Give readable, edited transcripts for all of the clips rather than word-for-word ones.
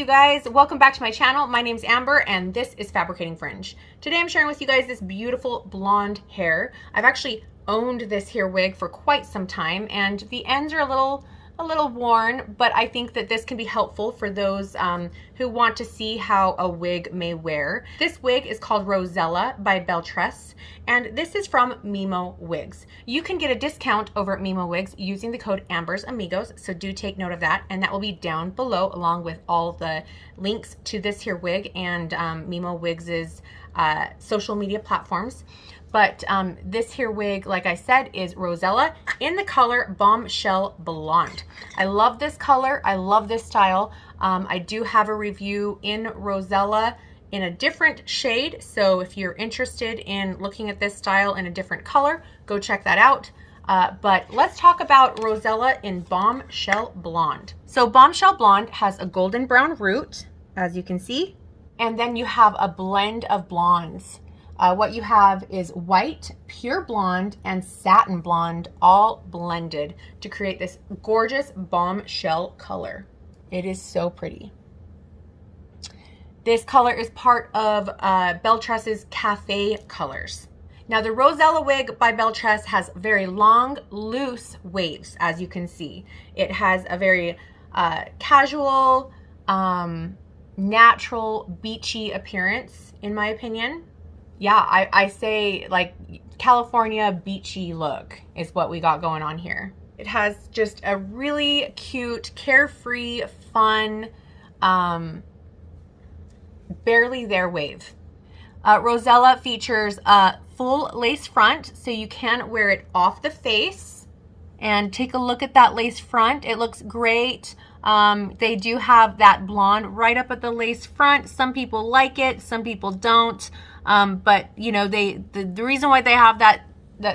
guys, welcome back to my channel. My name's Amber and this is Fabricating Fringe. Today I'm sharing with you guys this beautiful blonde hair. I've actually owned this here wig for quite some time and the ends are a little worn, but I think that this can be helpful for those who want to see how a wig may wear. This wig is called RoseElla by Belletress, and this is from Mimo Wigs. You can get a discount over at Mimo Wigs using the code Amber's Amigos, so do take note of that, and that will be down below along with all the links to this here wig and Mimo Wigs's social media platforms. But this here wig, like I said, is RoseElla in the color Bombshell Blonde. I love this color. I love this style. I do have a review in RoseElla in a different shade. So if you're interested in looking at this style in a different color, go check that out. But let's talk about RoseElla in Bombshell Blonde. So Bombshell Blonde has a golden brown root, as you can see, and then you have a blend of blondes. What you have is white, pure blonde, and satin blonde all blended to create this gorgeous bombshell color. It is so pretty. This color is part of Belletress's Cafe colors. Now the RoseElla wig by Belletress has very long, loose waves, as you can see. It has a very casual, natural, beachy appearance, in my opinion. Yeah, I say like California beachy look is what we got going on here. It has just a really cute, carefree, fun, barely there wave. RoseElla features a full lace front, so you can wear it off the face. And take a look at that lace front. It looks great. They do have that blonde right up at the lace front. Some people like it, some people don't. But you know, the reason why they have that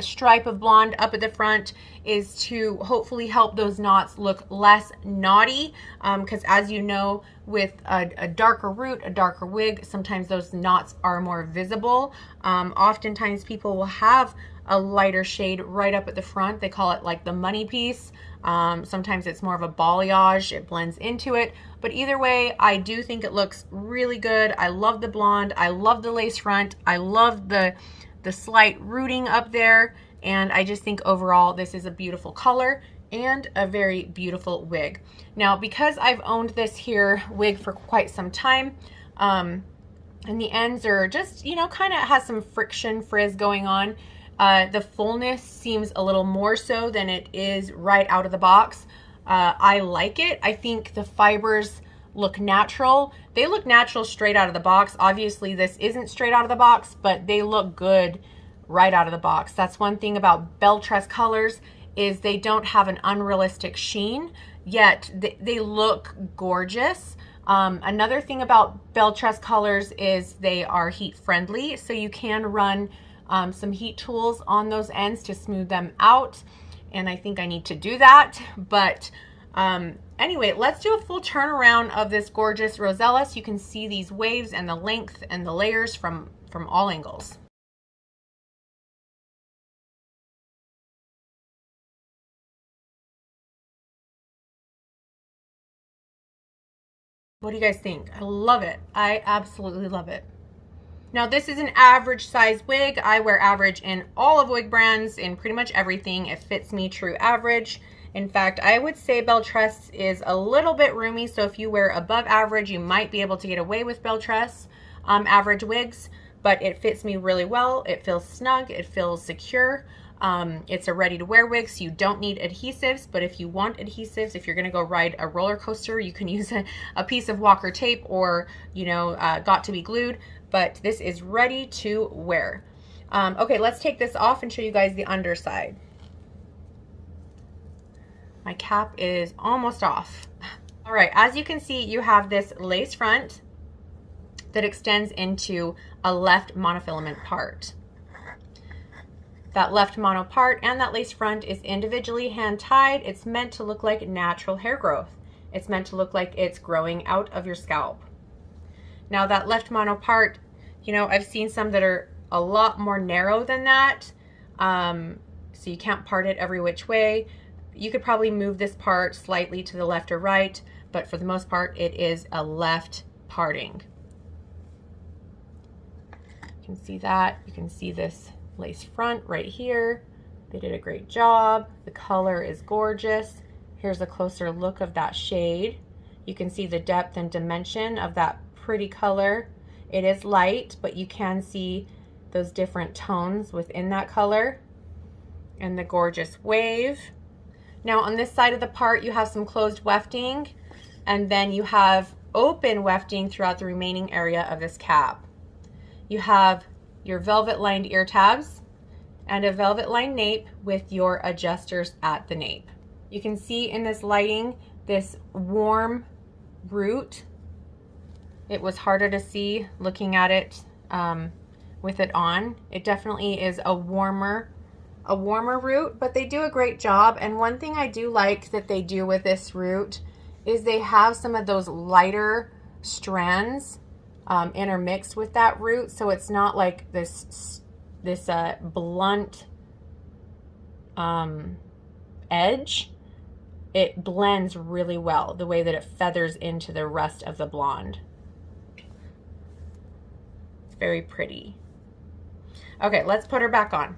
stripe of blonde up at the front is to hopefully help those knots look less knotty. Because as you know, with a darker root, a darker wig, sometimes those knots are more visible. Oftentimes people will have a lighter shade right up at the front. They call it like the money piece. Sometimes it's more of a balayage. It blends into it. But either way, I do think it looks really good. I love the blonde. I love the lace front. I love the slight rooting up there. And I just think overall this is a beautiful color and a very beautiful wig. Now, because I've owned this here wig for quite some time, and the ends are just, you know, kind of has some friction frizz going on. The fullness seems a little more so than it is right out of the box. I like it. I think the fibers look natural. They look natural straight out of the box. Obviously this isn't straight out of the box, but they look good right out of the box. That's one thing about Belletress colors, is they don't have an unrealistic sheen, yet they look gorgeous. Another thing about Belletress colors is they are heat friendly, so you can run some heat tools on those ends to smooth them out, and I think I need to do that. But anyway, let's do a full turnaround of this gorgeous RoseElla so you can see these waves and the length and the layers from all angles. What do you guys think? I love it. I absolutely love it. Now this is an average size wig. I wear average in all of wig brands, in pretty much everything. It fits me true average. In fact, I would say Belletress is a little bit roomy, so if you wear above average, you might be able to get away with Belletress average wigs, but it fits me really well. It feels snug, it feels secure. It's a ready to wear wig, so you don't need adhesives, but if you want adhesives, if you're gonna go ride a roller coaster, you can use a piece of Walker tape or, you know, got to be glued. But this is ready to wear. Okay, let's take this off and show you guys the underside. My cap is almost off. All right, as you can see, you have this lace front that extends into a left monofilament part. That left mono part and that lace front is individually hand tied. It's meant to look like natural hair growth. It's meant to look like it's growing out of your scalp. Now that left mono part, you know, I've seen some that are a lot more narrow than that. So you can't part it every which way. You could probably move this part slightly to the left or right, but for the most part, it is a left parting. You can see that. You can see this lace front right here. They did a great job. The color is gorgeous. Here's a closer look of that shade. You can see the depth and dimension of that pretty color. It is light, but you can see those different tones within that color and the gorgeous wave. Now on this side of the part, you have some closed wefting, and then you have open wefting throughout the remaining area of this cap. You have your velvet lined ear tabs and a velvet lined nape with your adjusters at the nape. You can see in this lighting this warm root. It was harder to see looking at it with it on. It definitely is a warmer root, but they do a great job. And one thing I do like that they do with this root is they have some of those lighter strands intermixed with that root, so it's not like this blunt edge. It blends really well the way that it feathers into the rest of the blonde. It's very pretty. Okay, let's put her back on.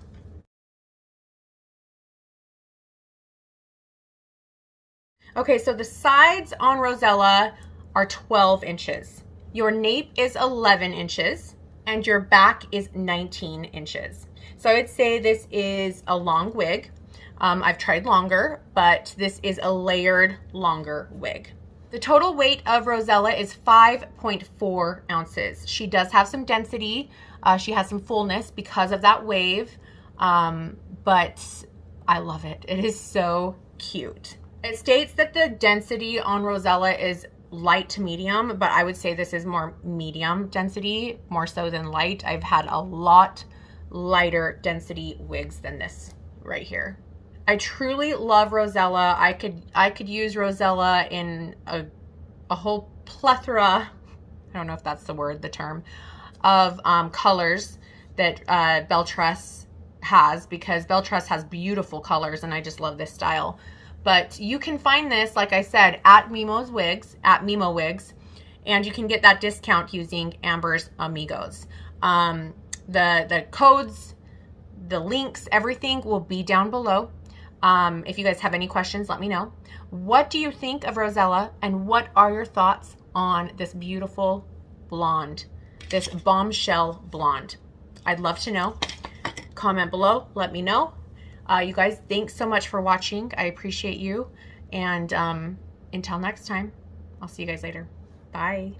Okay, so the sides on RoseElla are 12 inches. Your nape is 11 inches and your back is 19 inches. So I would say this is a long wig. I've tried longer, but this is a layered longer wig. The total weight of RoseElla is 5.4 ounces. She does have some density. She has some fullness because of that wave, but I love it. It is so cute. It states that the density on RoseElla is light to medium, but I would say this is more medium density, more so than light. I've had a lot lighter density wigs than this right here. I truly love RoseElla. I could use RoseElla in a whole plethora, I don't know if that's the term, of colors that Belletress has, because Belletress has beautiful colors and I just love this style. But you can find this, like I said, at Mimo Wigs, and you can get that discount using Amber's Amigos. The codes, the links, everything will be down below. If you guys have any questions, let me know. What do you think of RoseElla, and what are your thoughts on this beautiful blonde, this bombshell blonde? I'd love to know. Comment below, let me know. You guys, thanks so much for watching. I appreciate you. And until next time, I'll see you guys later. Bye.